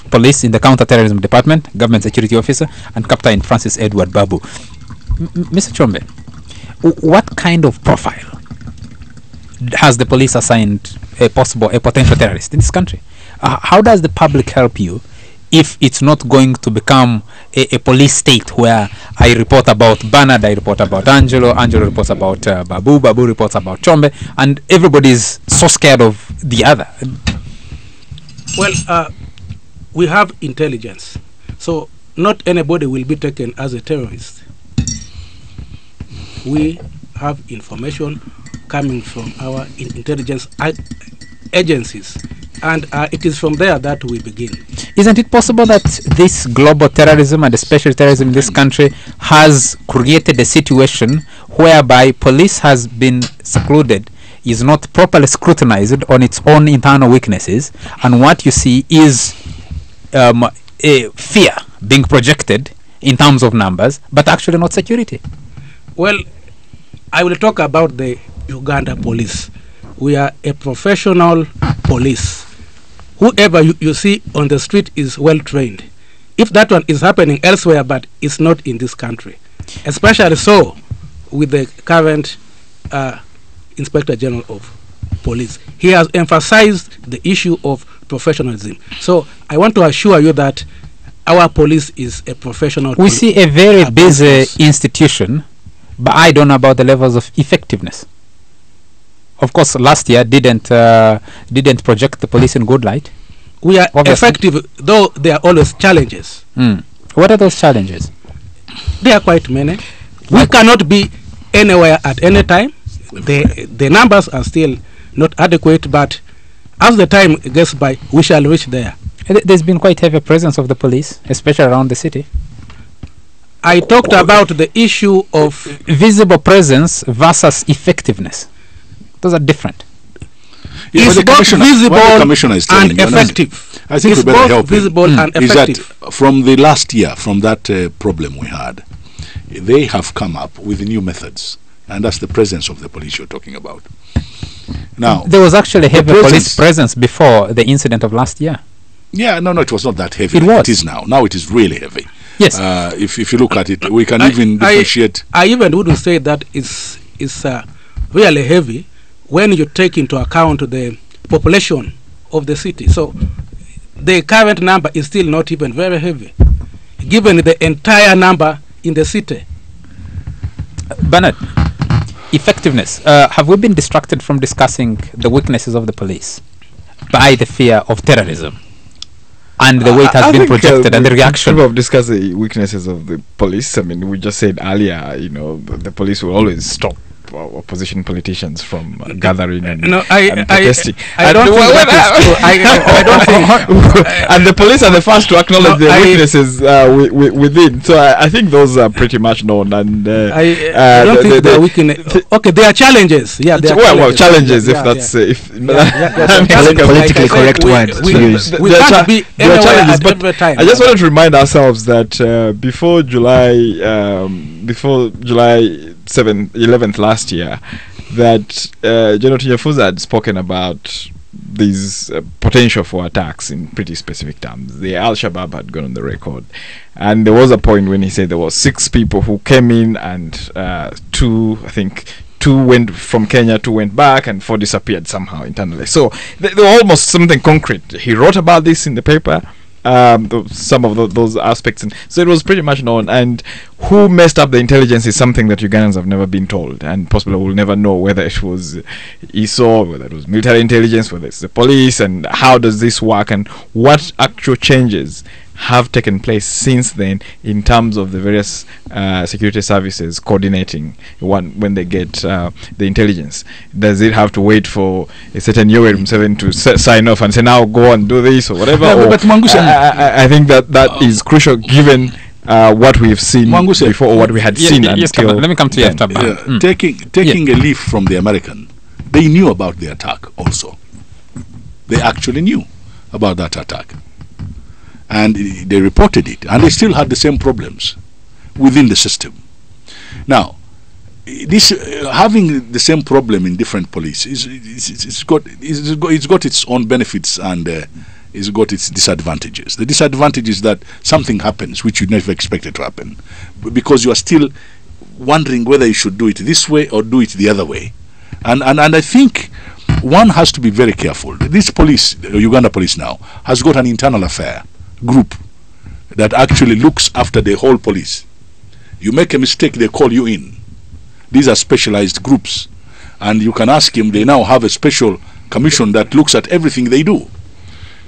Police in the Counter-Terrorism Department, Government Security Officer, and Captain Francis Edward Babu. Mr. Chombe, what kind of profile has the police assigned a potential terrorist in this country? How does the public help you if it's not going to become a police state where I report about Bernard, I report about Angelo reports about Babu reports about Chombe, and everybody is so scared of the other? Well, we have intelligence, so not anybody will be taken as a terrorist. We have information coming from our intelligence agencies, and it is from there that we begin. Isn't it possible that this global terrorism, and especially terrorism in this country, has created a situation whereby police has been secluded, is not properly scrutinized on its own internal weaknesses, and what you see is a fear being projected in terms of numbers, but actually not security? Well, I will talk about the Uganda police. We are a professional police. Whoever you see on the street is well trained. If that one is happening elsewhere, but it's not in this country, especially so with the current Inspector General of Police, he has emphasized the issue of professionalism. So I want to assure you that our police is a professional. We see a very busy institution, but I don't know about the levels of effectiveness. Of course, last year didn't project the police in good light. We are effective, though there are always challenges. What are those challenges? There are quite many. We cannot be anywhere at any time. The numbers are still not adequate, but as the time gets by, we shall reach there. There's been quite heavy presence of the police, especially around the city. I talked about the issue of visible presence versus effectiveness. Those are different. It's both visible and effective. I think we better help visible and effective. Is that from the last year, from that problem we had, they have come up with new methods, and that's the presence of the police you're talking about. Now, there was actually heavy police presence before the incident of last year. Yeah, no, it was not that heavy. It was. It is now. Now it is really heavy. Yes. If you look at it, we can even differentiate. I even wouldn't say that it's really heavy when you take into account the population of the city. So the current number is still not even very heavy, given the entire number in the city. Bernard, effectiveness. Have we been distracted from discussing the weaknesses of the police by the fear of terrorism and the way it has been projected and the reaction? Of discussing the weaknesses of the police, I mean, we just said earlier, the police will always stop opposition politicians from gathering and protesting. I don't think I don't think. And the police are the first to acknowledge their weaknesses within. So I think those are pretty much known. And I don't think they're weakness. Okay, there are challenges. Yeah, there are challenges. If that's politically correct words to use. We can't be anywhere at every time. I just wanted to remind ourselves that before July 11th last year, that General Tinyafuza had spoken about these potential for attacks in pretty specific terms. The Al-Shabaab had gone on the record, and there was a point when he said there were 6 people who came in, and 2 went from Kenya, 2 went back, and 4 disappeared somehow internally. So they were almost something concrete. He wrote about this in the paper, some of those aspects, and so it was pretty much known. And who messed up the intelligence is something that Ugandans have never been told, and possibly will never know, whether it was ISO, whether it was military intelligence, whether it's the police, and how does this work, and what actual changes have taken place since then in terms of the various security services coordinating when they get the intelligence. Does it have to wait for a certain Yoweri Museveni to sign off and say, now go and do this or whatever? But I think that is crucial, given what we've seen before, or what we had seen until let me come to you. Taking a leaf from the American, they knew about the attack also. They actually knew about that attack, and they reported it, and they still had the same problems within the system. Now, this having the same problem in different police it's got its own benefits and is got its disadvantages. The disadvantage is that something happens which you never expected to happen, because you are still wondering whether you should do it this way or do it the other way. And I think one has to be very careful. This police, the Uganda police now, has got an internal affair group that actually looks after the whole police. You make a mistake, they call you in. These are specialized groups, and you can ask him. They now have a special commission that looks at everything they do.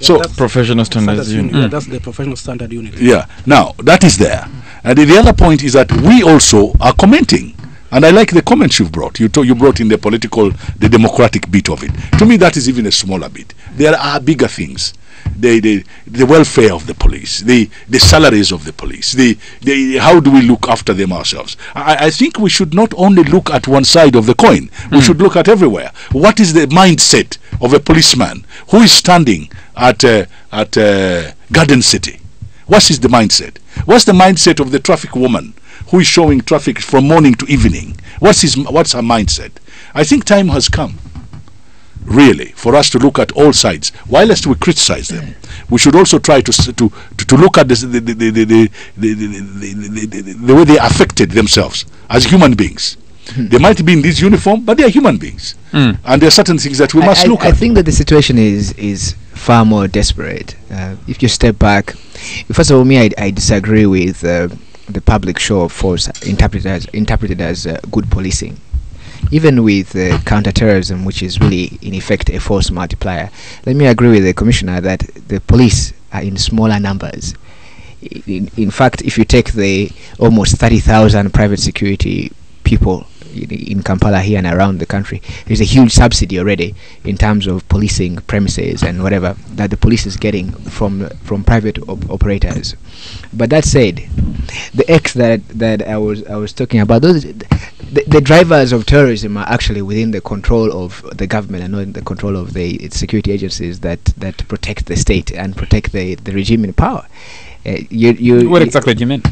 Yeah, So Professional standards unit. Yeah, that's the professional standard unit. yeah, now that is there. And the other point is that we also are commenting. And I like the comments you've brought. You brought in the political, the democratic bit of it. To me, that is even a smaller bit. There are bigger things. The welfare of the police, the salaries of the police, how do we look after them ourselves? I think we should not only look at one side of the coin. We should look at everywhere. What is the mindset of a policeman who is standing at Garden City? What is the mindset? What's the mindset of the traffic woman who is showing traffic from morning to evening? What's her mindset? I think time has come, really, for us to look at all sides. Whilst we criticize them, we should also try to look at the way they affected themselves as human beings. They might be in this uniform, but they are human beings, and there are certain things that we must look at. I think that the situation is far more desperate. If you step back, first of all, I disagree with the public show of force interpreted as good policing. Even with counter-terrorism, which is really in effect a force multiplier, let me agree with the commissioner that the police are in smaller numbers. In fact, if you take the almost 30,000 private security people in Kampala here and around the country, there's a huge subsidy already in terms of policing premises and whatever that the police is getting from private operators. But that said, the X that I was talking about, the drivers of terrorism are actually within the control of the government and not in the control of the security agencies that protect the state and protect the regime in power. What exactly do you mean?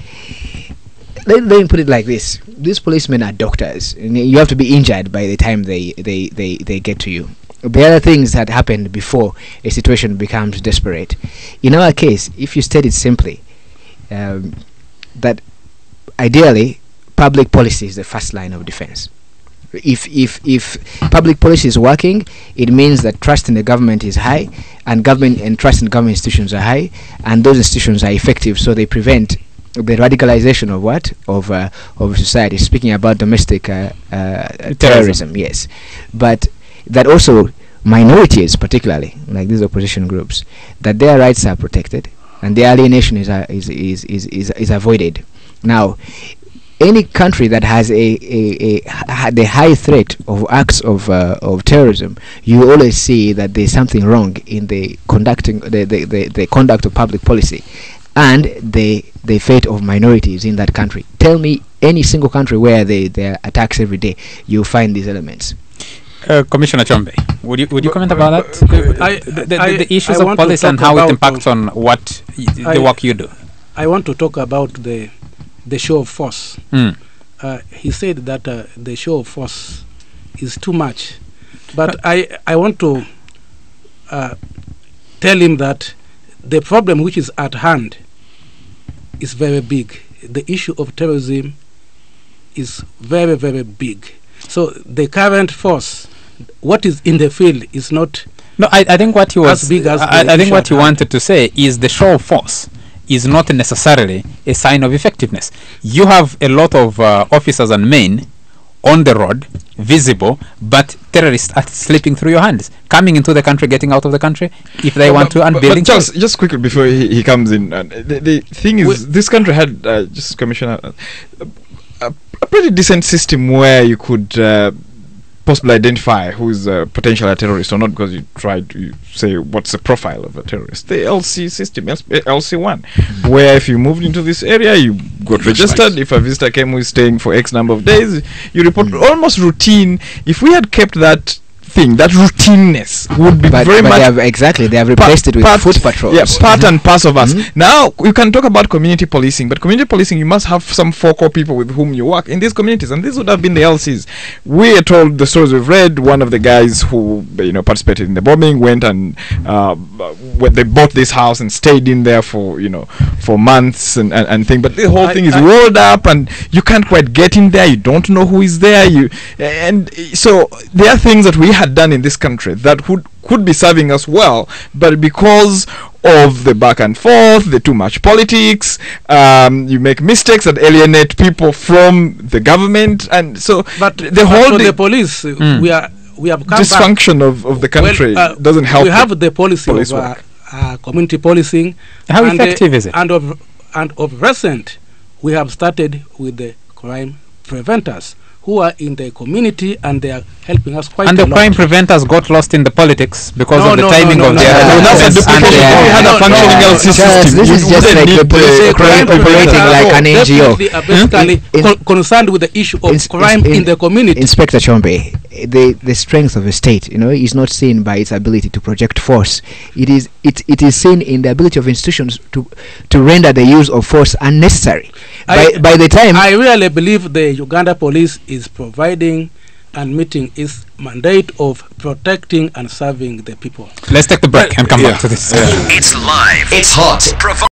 Let me put it like this: these policemen are doctors, and you have to be injured by the time they get to you. There are things that happened before a situation becomes desperate. In our case, if you state it simply, that ideally public policy is the first line of defense. If public policy is working, it means that trust in the government is high, and trust in government institutions are high, and those institutions are effective, so they prevent the radicalization of society. Speaking about domestic terrorism, yes, but that also minorities, particularly like these opposition groups, that their rights are protected and their alienation is avoided. Now, any country that has the high threat of acts of terrorism, you always see that there's something wrong in the conduct of public policy and the fate of minorities in that country. Tell me any single country where there are attacks every day, you'll find these elements. Commissioner Chombe, would you comment about that? The issues of policy and how it impacts on what the work you do. I want to talk about the show of force. He said that the show of force is too much, but I want to tell him that the problem which is at hand is very big. The issue of terrorism is very, very big. So the current force, what is in the field, is not. No, I think what he was. As big as I think what he wanted to say is the show of force is not necessarily a sign of effectiveness. You have a lot of officers and men on the road, visible, but terrorists are slipping through your hands, coming into the country, getting out of the country, if they want to, and building. But just quickly before he comes in, the thing is, this country had, just Commissioner, a pretty decent system where you could possibly identify who is a potential terrorist or not, because you try to say what's the profile of a terrorist. The LC system, LC1, where if you moved into this area, you got registered. If a visitor came who is staying for X number of days, you report. Almost routine. If we had kept that thing, that routineness would be But very much they have replaced it with foot patrols. Yeah, part and parcel of us. Mm-hmm. Now you can talk about community policing, but community policing, you must have some focal people with whom you work in these communities, and these would have been the LCs. We are told the stories we've read. One of the guys who participated in the bombing went and they bought this house and stayed in there for months and thing. But the whole thing is rolled up, and you can't quite get in there. You don't know who is there. And so there are things that we had done in this country that could be serving us well, but because of the back and forth, the too much politics, you make mistakes that alienate people from the government, and so the police we have come dysfunction of the country doesn't help. We have the policy police of community policing. How effective is it? And of recent, we have started with the crime preventers, who are in the community, and they are helping us quite a lot. And the crime preventers got lost in the politics because of the timing of their we had a functioning LC system. This is just like the police operating like an NGO. Basically concerned with the issue of crime in the community. Inspector Chombe, the strength of a state, is not seen by its ability to project force. It is seen in the ability of institutions to render the use of force unnecessary. By the time I really believe the Uganda police is providing and meeting its mandate of protecting and serving the people. Let's take the break and come back to this. It's live. It's hot.